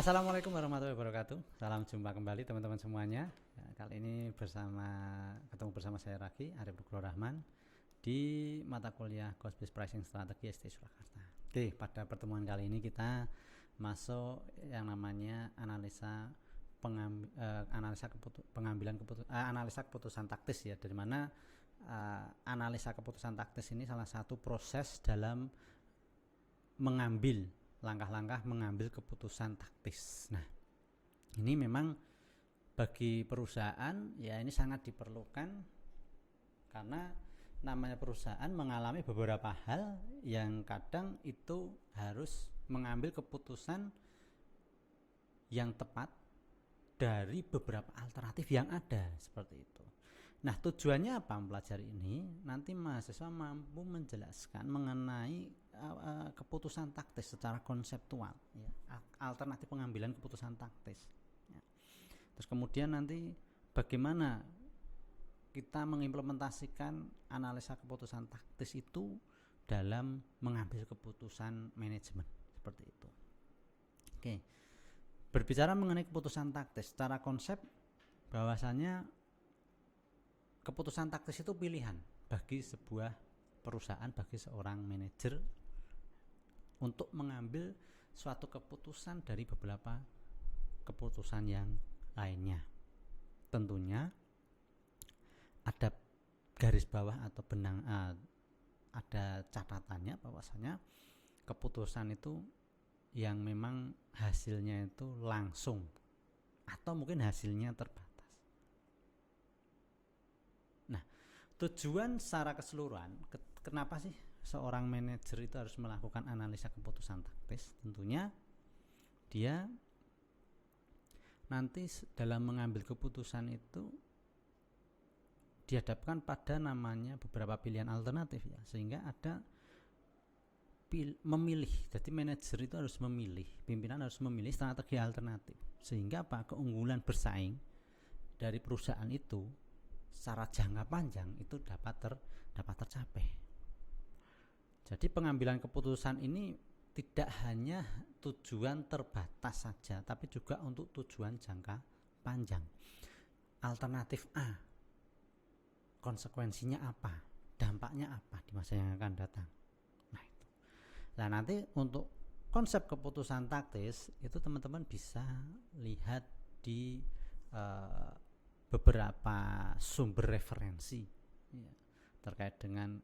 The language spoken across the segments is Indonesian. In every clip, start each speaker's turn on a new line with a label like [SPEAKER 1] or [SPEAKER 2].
[SPEAKER 1] Assalamualaikum warahmatullahi wabarakatuh. Salam jumpa kembali teman-teman semuanya. Ya, kali ini ketemu bersama saya lagi, Arif Nugroho Rahman, di mata kuliah Cost Based Pricing Strategi ST Surakarta. Oke, pada pertemuan kali ini kita masuk yang namanya analisa keputusan taktis ya, dari mana analisa keputusan taktis ini salah satu proses dalam mengambil keputusan taktis. Nah, ini memang bagi perusahaan ya ini sangat diperlukan, karena namanya perusahaan mengalami beberapa hal yang kadang itu harus mengambil keputusan yang tepat dari beberapa alternatif yang ada, seperti itu. Nah, tujuannya apa mempelajari ini? Nanti mahasiswa mampu menjelaskan mengenai keputusan taktis secara konseptual, ya, alternatif pengambilan keputusan taktis. Ya. Terus kemudian nanti bagaimana kita mengimplementasikan analisa keputusan taktis itu dalam mengambil keputusan manajemen, seperti itu. Oke, berbicara mengenai keputusan taktis, secara konsep bahwasanya keputusan taktis itu pilihan bagi sebuah perusahaan, bagi seorang manajer untuk mengambil suatu keputusan dari beberapa keputusan yang lainnya. Tentunya ada garis bawah atau ada catatannya bahwasanya keputusan itu yang memang hasilnya itu langsung atau mungkin hasilnya terbatas. Nah, tujuan secara keseluruhan, kenapa sih seorang manajer itu harus melakukan analisa keputusan taktis? Tentunya dia nanti dalam mengambil keputusan itu dihadapkan pada namanya beberapa pilihan alternatif, ya, sehingga ada memilih. Jadi manajer itu harus memilih, pimpinan harus memilih strategi alternatif, sehingga apa, keunggulan bersaing dari perusahaan itu secara jangka panjang itu dapat tercapai. Jadi pengambilan keputusan ini tidak hanya tujuan terbatas saja, tapi juga untuk tujuan jangka panjang. Alternatif A, konsekuensinya apa, dampaknya apa di masa yang akan datang. Nah, itu. Nah, nanti untuk konsep keputusan taktis itu teman-teman bisa lihat di beberapa sumber referensi, ya, terkait dengan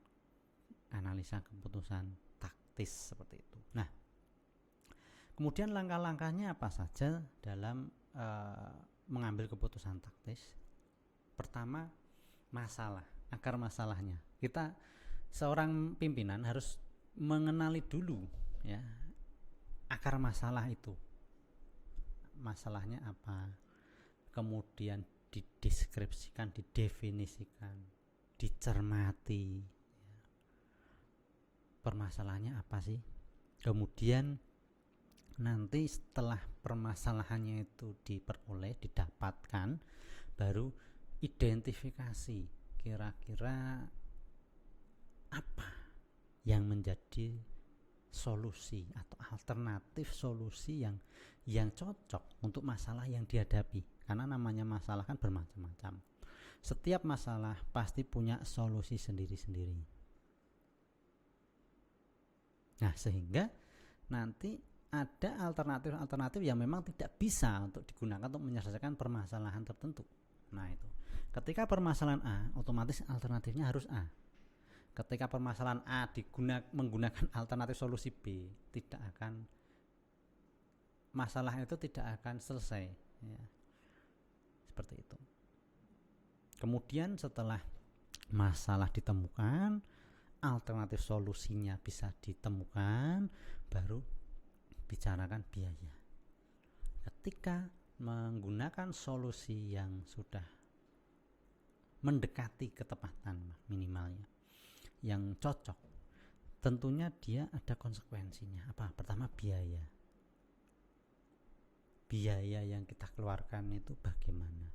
[SPEAKER 1] analisa keputusan taktis, seperti itu. Nah, kemudian langkah-langkahnya apa saja dalam mengambil keputusan taktis? Pertama, akar masalahnya. Kita seorang pimpinan harus mengenali dulu, ya, akar masalah itu. Masalahnya apa? Kemudian dideskripsikan, didefinisikan, dicermati. Permasalahannya apa sih? Kemudian nanti setelah permasalahannya itu didapatkan, baru identifikasi kira-kira apa yang menjadi solusi atau alternatif solusi yang cocok untuk masalah yang dihadapi. Karena namanya masalah kan bermacam-macam. Setiap masalah pasti punya solusi sendiri-sendiri. Nah, sehingga nanti ada alternatif yang memang tidak bisa untuk digunakan untuk menyelesaikan permasalahan tertentu. Nah, itu. Ketika permasalahan A, otomatis alternatifnya harus A. Ketika permasalahan A menggunakan alternatif solusi B, masalah itu tidak akan selesai, ya. Seperti itu. Kemudian setelah masalah ditemukan, alternatif solusinya bisa ditemukan, baru bicarakan biaya. Ketika menggunakan solusi yang sudah mendekati ketepatan minimalnya, yang cocok, tentunya dia ada konsekuensinya. Apa? Pertama, biaya. Biaya yang kita keluarkan itu bagaimana?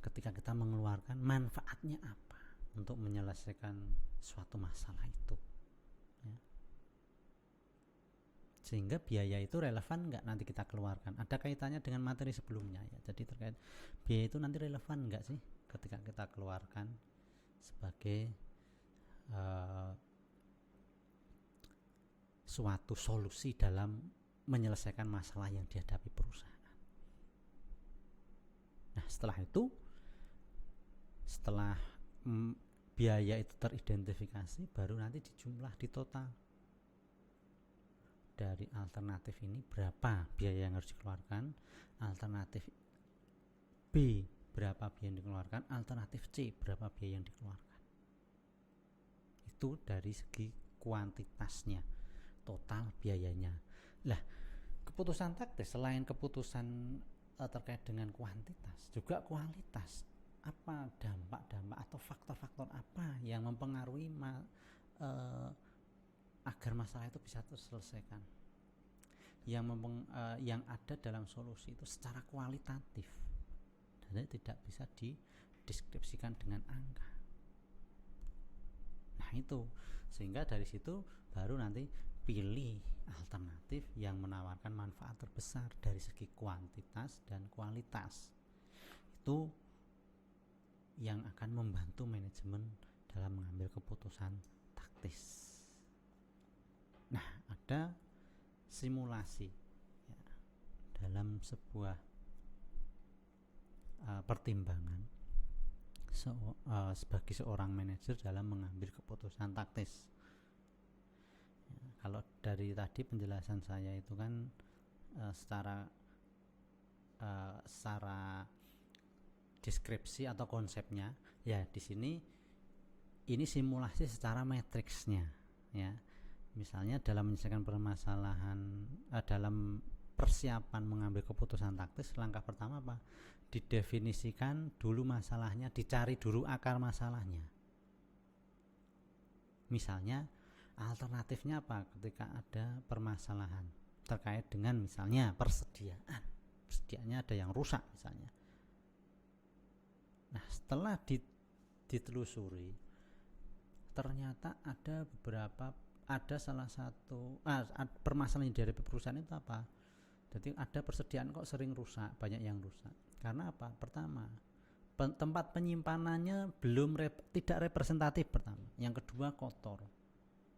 [SPEAKER 1] Ketika kita mengeluarkan, manfaatnya apa untuk menyelesaikan suatu masalah itu, ya. sehingga biaya itu relevan nggak nanti kita keluarkan, ada kaitannya dengan materi sebelumnya ya. Jadi terkait biaya itu nanti relevan nggak sih ketika kita keluarkan sebagai suatu solusi dalam menyelesaikan masalah yang dihadapi perusahaan. Nah setelah itu, setelah biaya itu teridentifikasi, baru nanti dijumlah, ditotal dari alternatif ini berapa biaya yang harus dikeluarkan, alternatif B berapa biaya yang dikeluarkan, alternatif C berapa biaya yang dikeluarkan. Itu dari segi kuantitasnya, total biayanya. Lah, keputusan taktis selain keputusan terkait dengan kuantitas, juga kualitas. Apa dampak-dampak atau faktor-faktor apa yang mempengaruhi agar masalah itu bisa terselesaikan, yang ada dalam solusi itu secara kualitatif, dan tidak bisa dideskripsikan dengan angka. Nah itu, sehingga dari situ baru nanti pilih alternatif yang menawarkan manfaat terbesar dari segi kuantitas dan kualitas. Itu yang akan membantu manajemen dalam mengambil keputusan taktis. Nah, ada simulasi ya, dalam sebuah pertimbangan sebagai seorang manajer dalam mengambil keputusan taktis. Ya, kalau dari tadi penjelasan saya itu kan secara deskripsi atau konsepnya, ya di sini ini simulasi secara matriksnya ya. Misalnya dalam menyelesaikan permasalahan, dalam persiapan mengambil keputusan taktis, langkah pertama apa? Didefinisikan dulu masalahnya, dicari dulu akar masalahnya. Misalnya alternatifnya apa ketika ada permasalahan terkait dengan misalnya persediaannya ada yang rusak misalnya. Nah setelah ditelusuri, ternyata ada salah satu permasalahan dari perusahaan itu apa? Jadi ada persediaan kok sering rusak, banyak yang rusak. Karena apa? Pertama, tempat penyimpanannya tidak representatif pertama. Yang kedua kotor.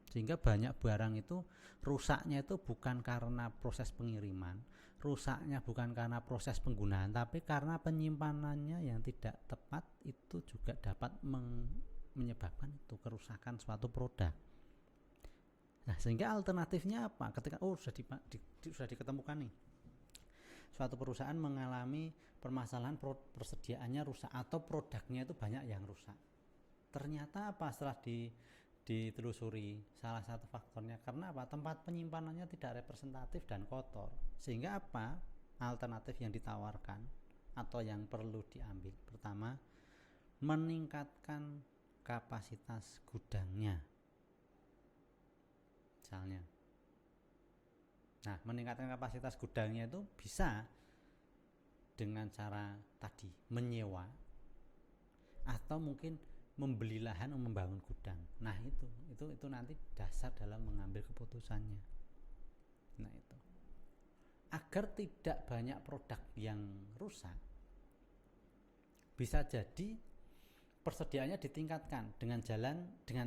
[SPEAKER 1] Sehingga banyak barang itu rusaknya itu bukan karena proses pengiriman, rusaknya bukan karena proses penggunaan, tapi karena penyimpanannya yang tidak tepat, itu juga dapat menyebabkan itu kerusakan suatu produk. Nah, sehingga alternatifnya apa? Ketika sudah diketemukan nih, suatu perusahaan mengalami permasalahan persediaannya rusak atau produknya itu banyak yang rusak. Ternyata apa? Setelah ditelusuri, salah satu faktornya karena apa? Tempat penyimpanannya tidak representatif dan kotor. Sehingga apa? Alternatif yang ditawarkan atau yang perlu diambil, pertama, meningkatkan kapasitas gudangnya. Misalnya, nah meningkatkan kapasitas gudangnya itu bisa dengan cara tadi menyewa atau mungkin membeli lahan untuk membangun gudang. Nah itu nanti dasar dalam mengambil keputusannya. Nah itu agar tidak banyak produk yang rusak, bisa jadi persediaannya ditingkatkan dengan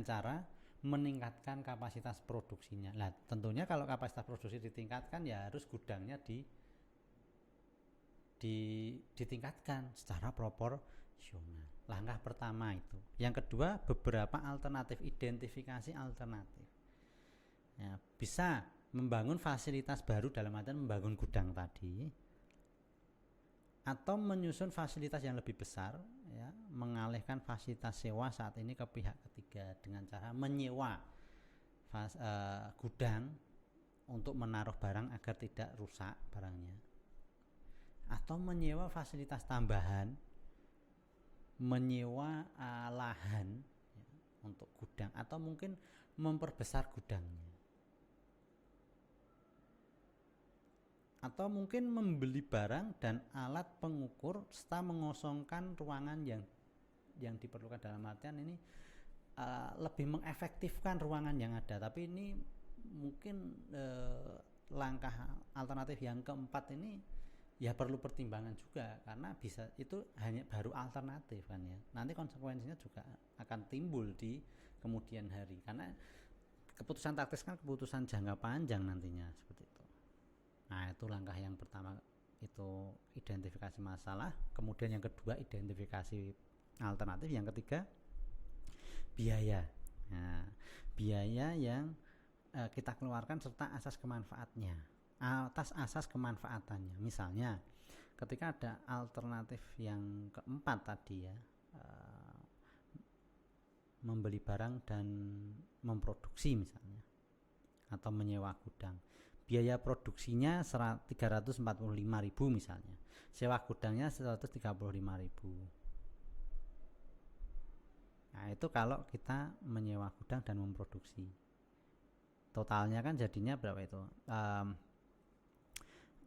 [SPEAKER 1] cara meningkatkan kapasitas produksinya. Nah tentunya kalau kapasitas produksi ditingkatkan, ya harus gudangnya ditingkatkan secara proporsional. Langkah pertama itu. Yang kedua, beberapa alternatif, identifikasi alternatif. Ya, bisa membangun fasilitas baru dalam artian membangun gudang tadi, atau menyusun fasilitas yang lebih besar, ya, mengalihkan fasilitas sewa saat ini ke pihak ketiga dengan cara menyewa gudang untuk menaruh barang agar tidak rusak barangnya, atau menyewa fasilitas tambahan, menyewa lahan ya, untuk gudang, atau mungkin memperbesar gudangnya, atau mungkin membeli barang dan alat pengukur serta mengosongkan ruangan yang diperlukan. Dalam artian ini lebih mengefektifkan ruangan yang ada, tapi ini mungkin langkah alternatif yang keempat ini ya perlu pertimbangan juga, karena bisa itu hanya baru alternatif kan ya. Nanti konsekuensinya juga akan timbul di kemudian hari, karena keputusan taktis kan keputusan jangka panjang nantinya seperti itu. Nah, itu langkah yang pertama, itu identifikasi masalah. Kemudian yang kedua identifikasi alternatif. Yang ketiga biaya. Nah, biaya yang kita keluarkan serta asas kemanfaatnya, atas asas kemanfaatannya. Misalnya ketika ada alternatif yang keempat tadi ya, membeli barang dan memproduksi misalnya, atau menyewa gudang. Biaya produksinya 345.000 misalnya, sewa gudangnya 135.000. Nah, itu kalau kita menyewa gudang dan memproduksi. Totalnya kan jadinya berapa itu?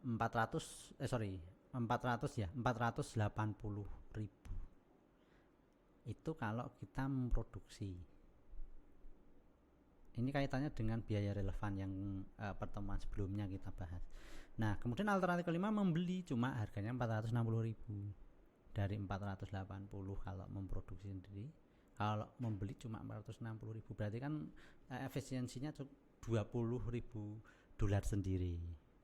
[SPEAKER 1] 480.000. Itu kalau kita memproduksi. Ini kaitannya dengan biaya relevan yang pertemuan sebelumnya kita bahas. Nah, kemudian alternatif kelima membeli, cuma harganya 460.000 dari 480 kalau memproduksi sendiri. Kalau membeli cuma 460.000, berarti kan efisiensinya $20.000 sendiri.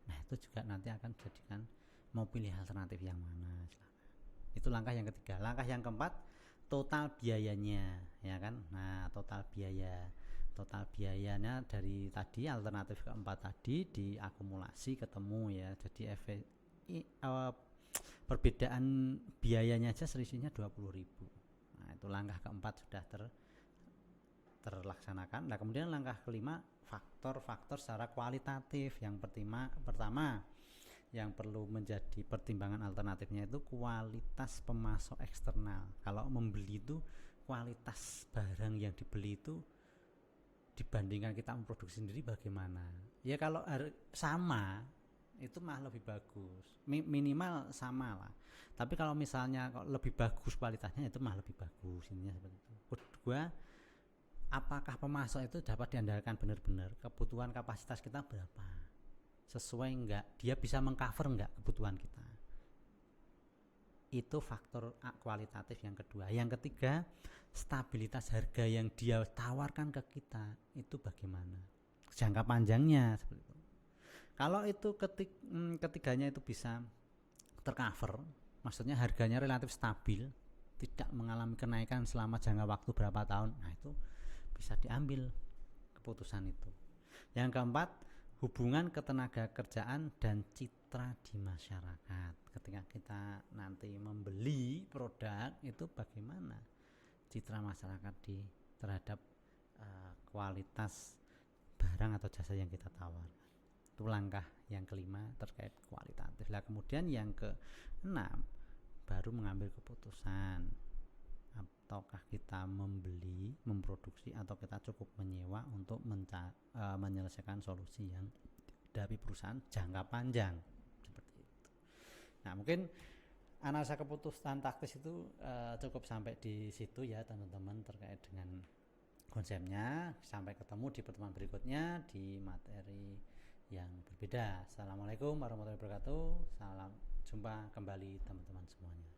[SPEAKER 1] Nah, itu juga nanti akan jadikan mau pilih alternatif yang mana. Itu langkah yang ketiga. Langkah yang keempat, total biayanya, ya kan? Nah, total biayanya dari tadi alternatif keempat tadi diakumulasi ketemu ya. Jadi perbedaan biayanya aja selisihnya 20.000. Nah, itu langkah keempat sudah terlaksanakan. Nah, kemudian langkah kelima, faktor-faktor secara kualitatif. Yang pertama yang perlu menjadi pertimbangan alternatifnya itu kualitas pemasok eksternal. Kalau membeli itu kualitas barang yang dibeli itu dibandingkan kita memproduksi sendiri bagaimana? Ya kalau sama itu mah lebih bagus, minimal sama lah. Tapi kalau misalnya lebih bagus kualitasnya, itu mah lebih bagus. Intinya seperti itu. Kedua, apakah pemasok itu dapat diandalkan benar-benar? Kebutuhan kapasitas kita berapa? Sesuai enggak? Dia bisa mengcover enggak kebutuhan kita? Itu faktor kualitatif yang kedua. Yang ketiga, stabilitas harga yang dia tawarkan ke kita itu bagaimana? Jangka panjangnya seperti itu. Kalau itu ketiganya itu bisa tercover, maksudnya harganya relatif stabil, tidak mengalami kenaikan selama jangka waktu berapa tahun, nah itu bisa diambil keputusan itu. Yang keempat, hubungan ketenaga kerjaan dan citra di masyarakat. Ketika kita nanti membeli produk itu bagaimana citra masyarakat terhadap kualitas barang atau jasa yang kita tawarkan. Itu langkah yang kelima terkait kualitatif. Lah kemudian yang keenam baru mengambil keputusan ataukah kita membeli, memproduksi, atau kita cukup menyewa untuk menyelesaikan solusi yang dari perusahaan jangka panjang seperti itu. Nah, mungkin analisa keputusan taktis itu cukup sampai di situ ya teman-teman terkait dengan konsepnya. Sampai ketemu di pertemuan berikutnya di materi yang berbeda. Assalamualaikum warahmatullahi wabarakatuh. Salam jumpa kembali teman-teman semuanya.